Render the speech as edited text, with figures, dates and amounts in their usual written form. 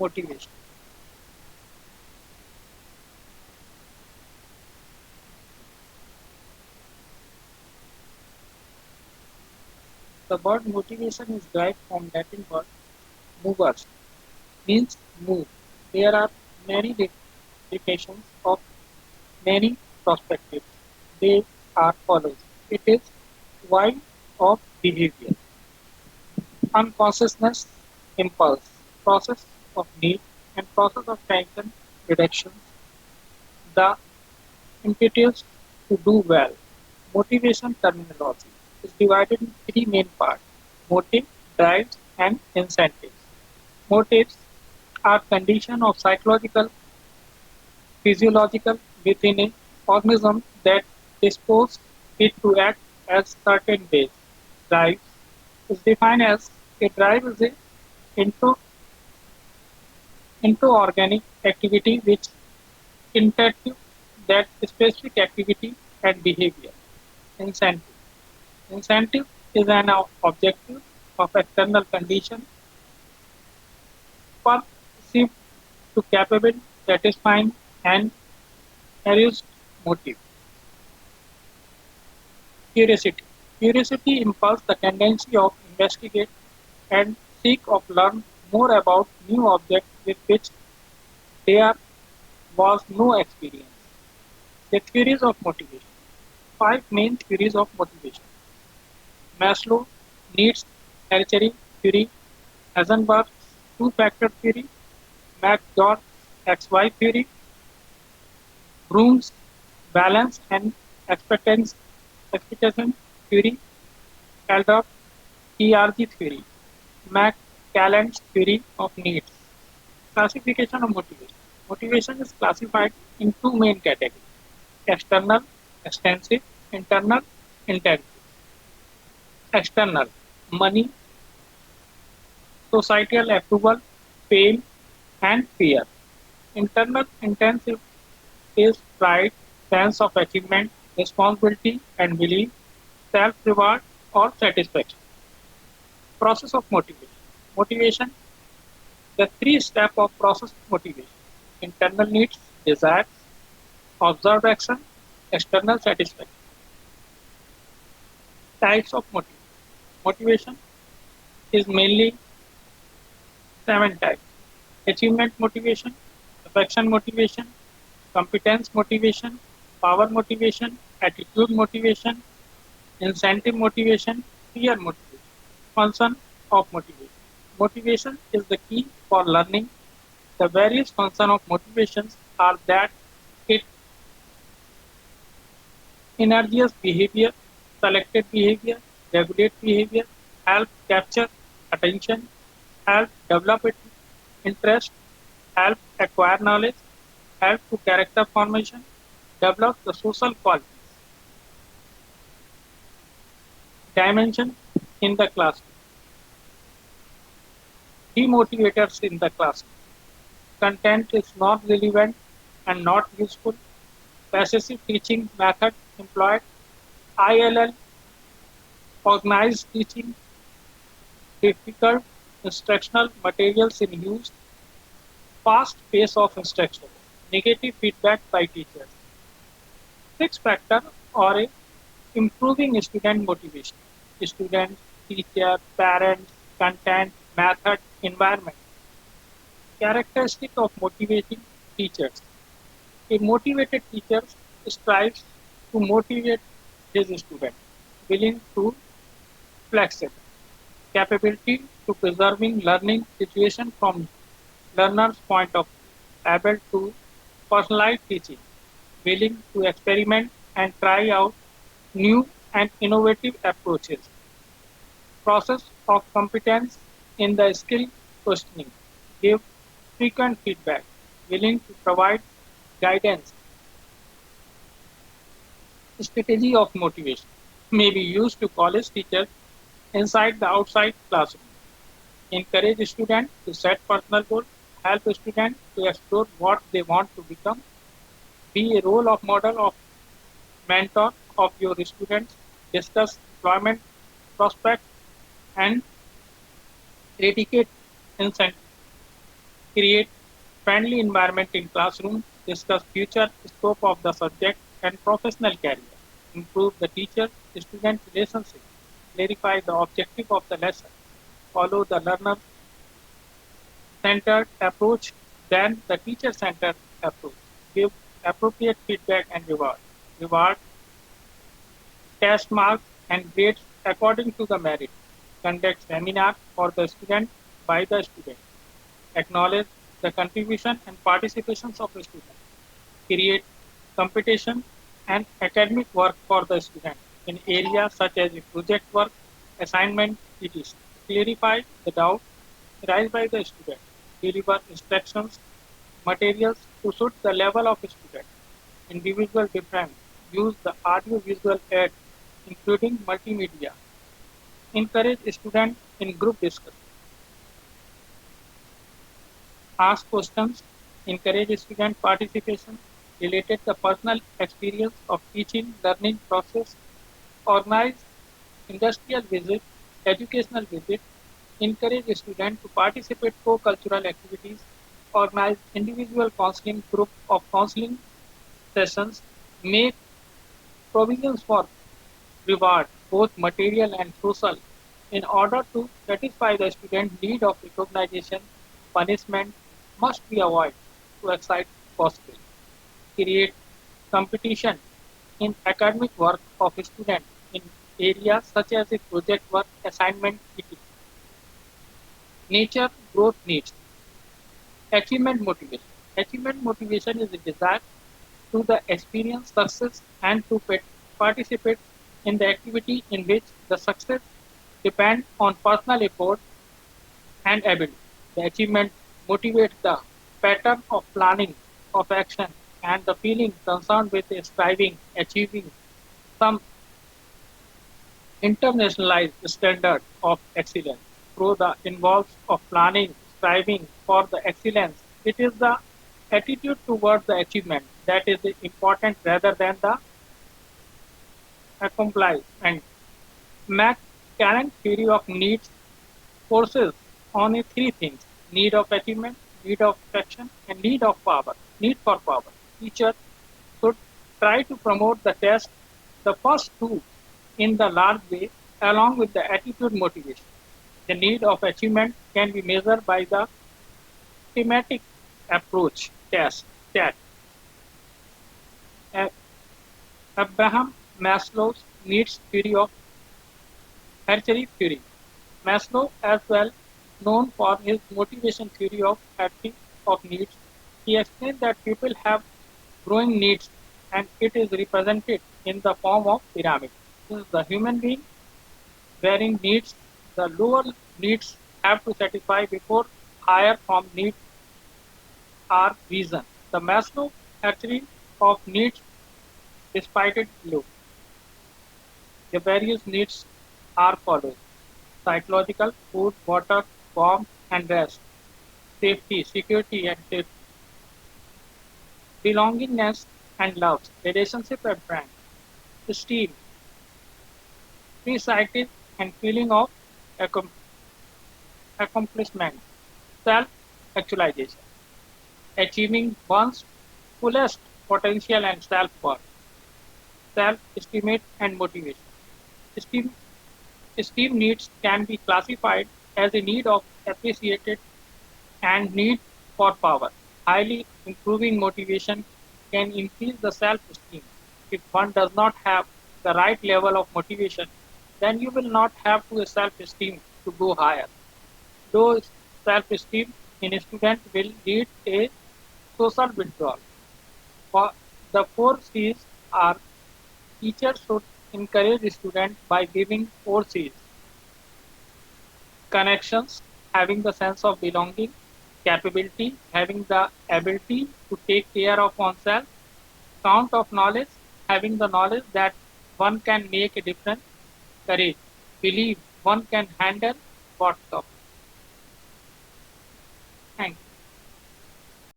Motivation. The word motivation is derived from Latin word movers, means move. There are many definitions of many perspectives. They are follows. It is why of behavior, unconsciousness, impulse, process of need, and process of tension reduction, the impetus to do well. Motivation terminology is divided in three main parts: motive, drives, and incentives. Motives are conditions of psychological, physiological within an organism that dispose it to act as certain ways. Drive is defined as a drive is a into organic activity which interact that specific activity and behavior. Incentive. Incentive is an objective of external condition perceived to capable satisfying an aroused motive. Curiosity. Curiosity impulse the tendency of investigate and seek of learn more about new objects with which there was no experience. The theories of motivation. Five main theories of motivation: Maslow needs nurturing theory, Heisenberg's two-factor theory, McGeorge's XY theory, Bloom's balance and expectation theory, Aldous TRG theory, McClelland's theory of needs. Classification of motivation. Motivation is classified in two main categories: external, extensive; internal, intensive. External: money, societal approval, fame, and fear. Internal, intensive is pride, sense of achievement, responsibility and belief, self-reward or satisfaction. Process of motivation. Motivation, the three steps of process of motivation: internal needs, desires, observed action, external satisfaction. Types of motivation. Motivation is mainly seven types: achievement motivation, affection motivation, competence motivation, power motivation, attitude motivation, incentive motivation, fear motivation. Function of motivation. Motivation is the key for learning. The various functions of motivations are that it energizes behavior, selected behavior, regulate behavior, help capture attention, help develop interest, help acquire knowledge, help to character formation, develop the social qualities. Dimension in the classroom. Demotivators in the classroom. Content is not relevant and not useful. Passive teaching method employed. ILL, organized teaching, difficult instructional materials in use, fast pace of instruction, negative feedback by teachers. Six factor or a improving student motivation. Students, teacher, parents, content, method, environment. Characteristic of motivating teachers. A motivated teacher strives to motivate his student, willing to flexible, capability to preserving learning situation from learner's point of view, able to personalize teaching, willing to experiment and try out new and innovative approaches. Process of competence in the skill questioning, give frequent feedback, willing to provide guidance. Strategy of motivation may be used to college teachers inside the outside classroom. Encourage students to set personal goals, help students to explore what they want to become, be a role of model of mentor of your students, discuss employment prospects and eradicate incentives. create friendly environment in classroom, discuss future scope of the subject and professional career, improve the teacher-student relationship, clarify the objective of the lesson, follow the learner-centered approach than the teacher-centered approach, give appropriate feedback and reward test marks and grades according to the merit, conduct seminar for the student by the student, acknowledge the contribution and participations of the student, create competition and academic work for the student in areas such as project work, assignment, etc. Clarify the doubt raised by the student, deliver instructions, materials to suit the level of student, individual difference, use the audio-visual aid, including multimedia, encourage students in group discussion, ask questions, encourage student participation, related the personal experience of teaching, learning process, organize industrial visit, educational visit, encourage students to participate co-cultural activities, organize individual counseling group of counseling sessions, make provisions for reward, both material and social, in order to satisfy the student need of recognition, punishment must be avoided to excite possible. Create competition in academic work of students in areas such as project work, assignment, etc. Nature growth needs. Achievement motivation. Achievement motivation is a desire to the experience success and to participate in the activity in which the success depends on personal effort and ability. The achievement motivates the pattern of planning, of action, and the feeling concerned with striving, achieving some internationalized standard of excellence through the involves of planning, striving for the excellence. It is the attitude towards the achievement that is important rather than the accomplishment. McCarran theory of needs focuses on three things: need of achievement, need of action, and need of power. Need for power. Teacher should try to promote the test, the first two, in the large way, along with the attitude motivation. The need of achievement can be measured by the thematic approach test. TAT. Abraham Maslow's needs theory of hierarchy theory. Maslow, as well known for his motivation theory of hierarchy of needs, he explained that people have growing needs and it is represented in the form of pyramid. Since the human being bearing needs, the lower needs have to satisfy before higher form needs are reason. The Maslow hierarchy of needs despite it below. The various needs are followed: psychological, food, water, warmth and rest, safety, security and safety, belongingness and love, relationship and friends, esteem, free-sighted and feeling of accomplishment, self-actualization, achieving one's fullest potential and self-worth, self-estimate and motivation. Esteem, esteem needs can be classified as a need of appreciated and need for power. Highly improving motivation can increase the self-esteem. If one does not have the right level of motivation, then you will not have to self-esteem to go higher. Low self-esteem in a student will lead a social withdrawal. The four C's are: teachers should encourage students by giving four C's: connections, having the sense of belonging; capability, having the ability to take care of oneself; count of knowledge, having the knowledge that one can make a difference; courage, believe one can handle what's up.